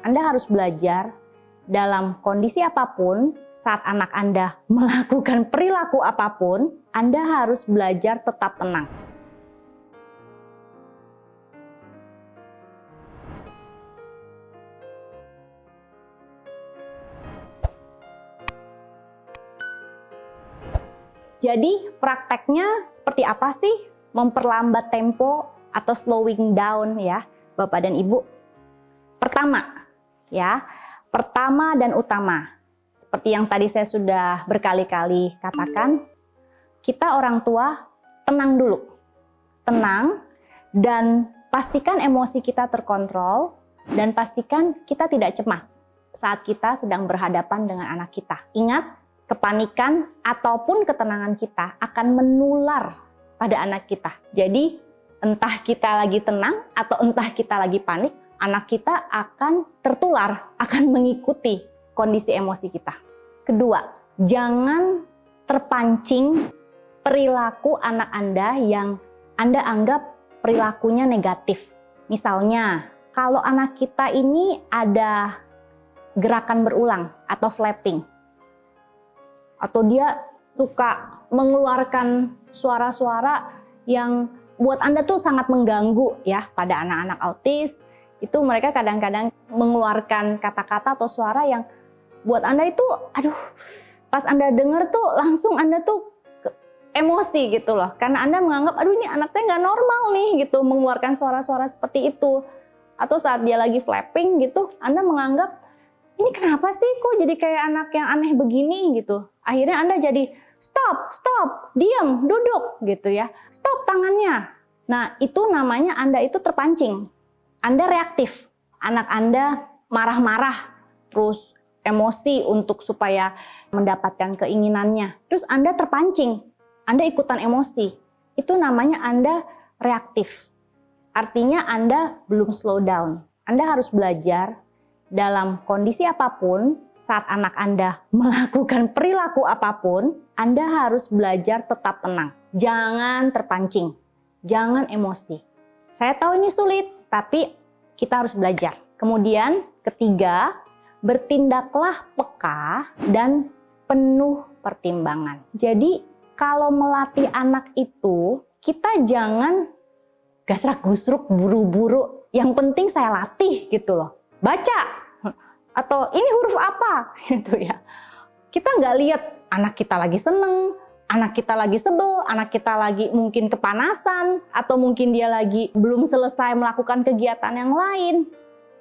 Anda harus belajar dalam kondisi apapun, saat anak Anda melakukan perilaku apapun, Anda harus belajar tetap tenang. Jadi prakteknya seperti apa sih memperlambat tempo atau slowing down ya Bapak dan Ibu? Pertama dan utama, seperti yang tadi saya sudah berkali-kali katakan, kita orang tua tenang dulu. Tenang dan pastikan emosi kita terkontrol dan pastikan kita tidak cemas saat kita sedang berhadapan dengan anak kita. Ingat, kepanikan ataupun ketenangan kita akan menular pada anak kita. Jadi entah kita lagi tenang atau entah kita lagi panik, anak kita akan tertular, akan mengikuti kondisi emosi kita. Kedua, jangan terpancing perilaku anak Anda yang Anda anggap perilakunya negatif. Misalnya, kalau anak kita ini ada gerakan berulang atau flapping, atau dia suka mengeluarkan suara-suara yang buat Anda tuh sangat mengganggu ya pada anak-anak autis. Itu mereka kadang-kadang mengeluarkan kata-kata atau suara yang buat Anda itu, aduh, pas Anda denger tuh langsung Anda tuh emosi gitu loh. Karena Anda menganggap, aduh ini anak saya nggak normal nih gitu, mengeluarkan suara-suara seperti itu. Atau saat dia lagi flapping gitu, Anda menganggap, ini kenapa sih kok jadi kayak anak yang aneh begini gitu. Akhirnya Anda jadi stop, diam, duduk gitu ya. Stop tangannya. Nah itu namanya Anda itu terpancing. Anda reaktif. Anak Anda marah-marah, terus emosi untuk supaya mendapatkan keinginannya. Terus Anda terpancing. Anda ikutan emosi. Itu namanya Anda reaktif. Artinya Anda belum slow down. Anda harus belajar dalam kondisi apapun, saat anak Anda melakukan perilaku apapun, Anda harus belajar tetap tenang. Jangan terpancing, jangan emosi. Saya tahu ini sulit, tapi kita harus belajar. Kemudian ketiga, bertindaklah peka dan penuh pertimbangan. Jadi kalau melatih anak itu, kita jangan gasrak-gusruk, buru-buru. Yang penting saya latih gitu loh. Baca, atau ini huruf apa gitu ya. Kita nggak lihat anak kita lagi seneng, anak kita lagi sebel, anak kita lagi mungkin kepanasan, atau mungkin dia lagi belum selesai melakukan kegiatan yang lain.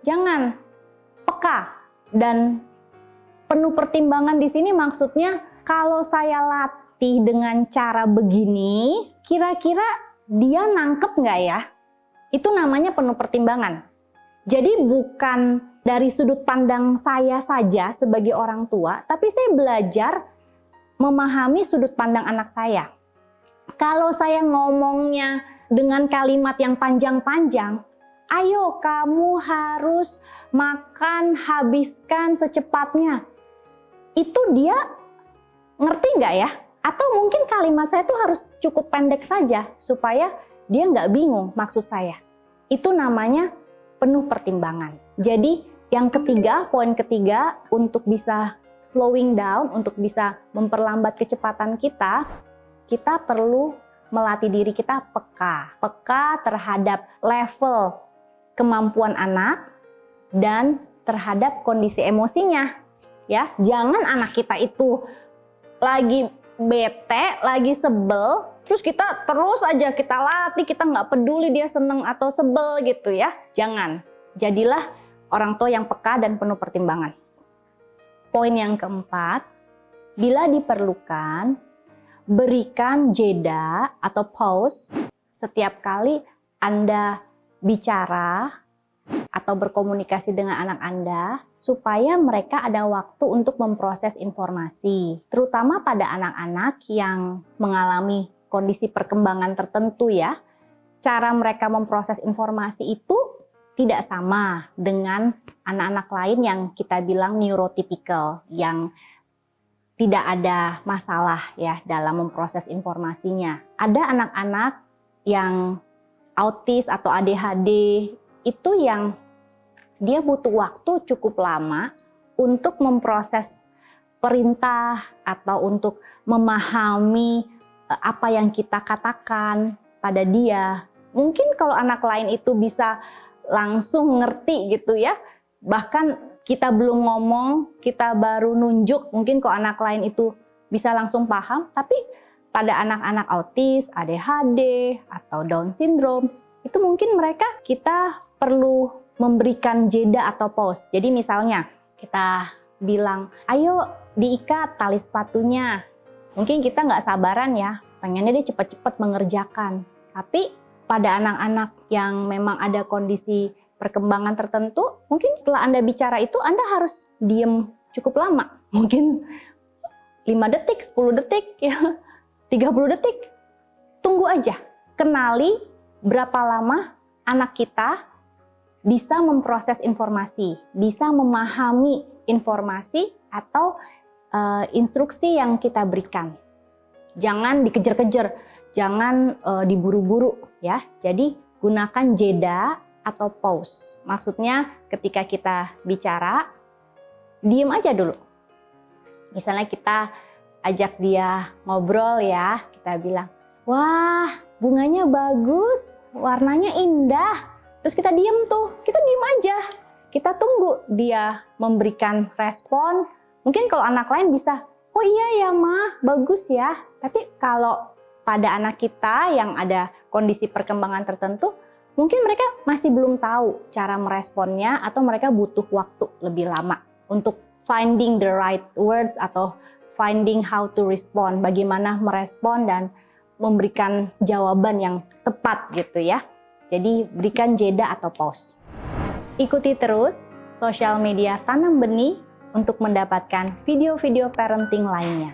Jangan, peka dan penuh pertimbangan di sini maksudnya kalau saya latih dengan cara begini, kira-kira dia nangkep nggak ya? Itu namanya penuh pertimbangan. Jadi bukan dari sudut pandang saya saja sebagai orang tua, tapi saya belajar memahami sudut pandang anak saya. Kalau saya ngomongnya dengan kalimat yang panjang-panjang, ayo kamu harus makan, habiskan secepatnya. Itu dia ngerti nggak ya? Atau mungkin kalimat saya tuh harus cukup pendek saja supaya dia nggak bingung maksud saya. Itu namanya penuh pertimbangan. Jadi yang ketiga, poin ketiga, untuk bisa slowing down, untuk bisa memperlambat kecepatan kita perlu melatih diri kita peka. Peka terhadap level kemampuan anak dan terhadap kondisi emosinya. Ya, jangan anak kita itu lagi bete, lagi sebel, terus kita terus aja kita latih, kita nggak peduli dia seneng atau sebel gitu ya. Jangan. Jadilah orang tua yang peka dan penuh pertimbangan. Poin yang keempat, bila diperlukan, berikan jeda atau pause setiap kali Anda bicara atau berkomunikasi dengan anak Anda, supaya mereka ada waktu untuk memproses informasi, terutama pada anak-anak yang mengalami kondisi perkembangan tertentu ya. Cara mereka memproses informasi itu tidak sama dengan anak-anak lain yang kita bilang neurotypical, yang tidak ada masalah ya dalam memproses informasinya. Ada anak-anak yang autis atau ADHD itu yang dia butuh waktu cukup lama untuk memproses perintah atau untuk memahami apa yang kita katakan pada dia. Mungkin kalau anak lain itu bisa langsung ngerti gitu ya, bahkan kita belum ngomong, kita baru nunjuk, mungkin kalau anak lain itu bisa langsung paham, tapi pada anak-anak autis, ADHD, atau Down syndrome, itu mungkin mereka kita perlu memberikan jeda atau pause. Jadi misalnya kita bilang, ayo diikat tali sepatunya. Mungkin kita nggak sabaran ya, pengennya dia cepat-cepat mengerjakan. Tapi pada anak-anak yang memang ada kondisi perkembangan tertentu, mungkin setelah Anda bicara itu Anda harus diem cukup lama. Mungkin 5 detik, 10 detik, ya 30 detik. Tunggu aja, kenali berapa lama anak kita bisa memproses informasi, bisa memahami informasi atau instruksi yang kita berikan. Jangan dikejar-kejar, jangan diburu-buru ya. Jadi gunakan jeda atau pause. Maksudnya ketika kita bicara, diem aja dulu. Misalnya kita ajak dia ngobrol ya, kita bilang, wah bunganya bagus, warnanya indah. Terus kita diem tuh, kita diem aja. Kita tunggu dia memberikan respon. Mungkin kalau anak lain bisa, oh iya ya Ma, bagus ya. Tapi kalau pada anak kita yang ada kondisi perkembangan tertentu, mungkin mereka masih belum tahu cara meresponnya atau mereka butuh waktu lebih lama untuk finding the right words atau finding how to respond, bagaimana merespon dan memberikan jawaban yang tepat gitu ya. Jadi berikan jeda atau pause. Ikuti terus sosial media Tanam Benih untuk mendapatkan video-video parenting lainnya.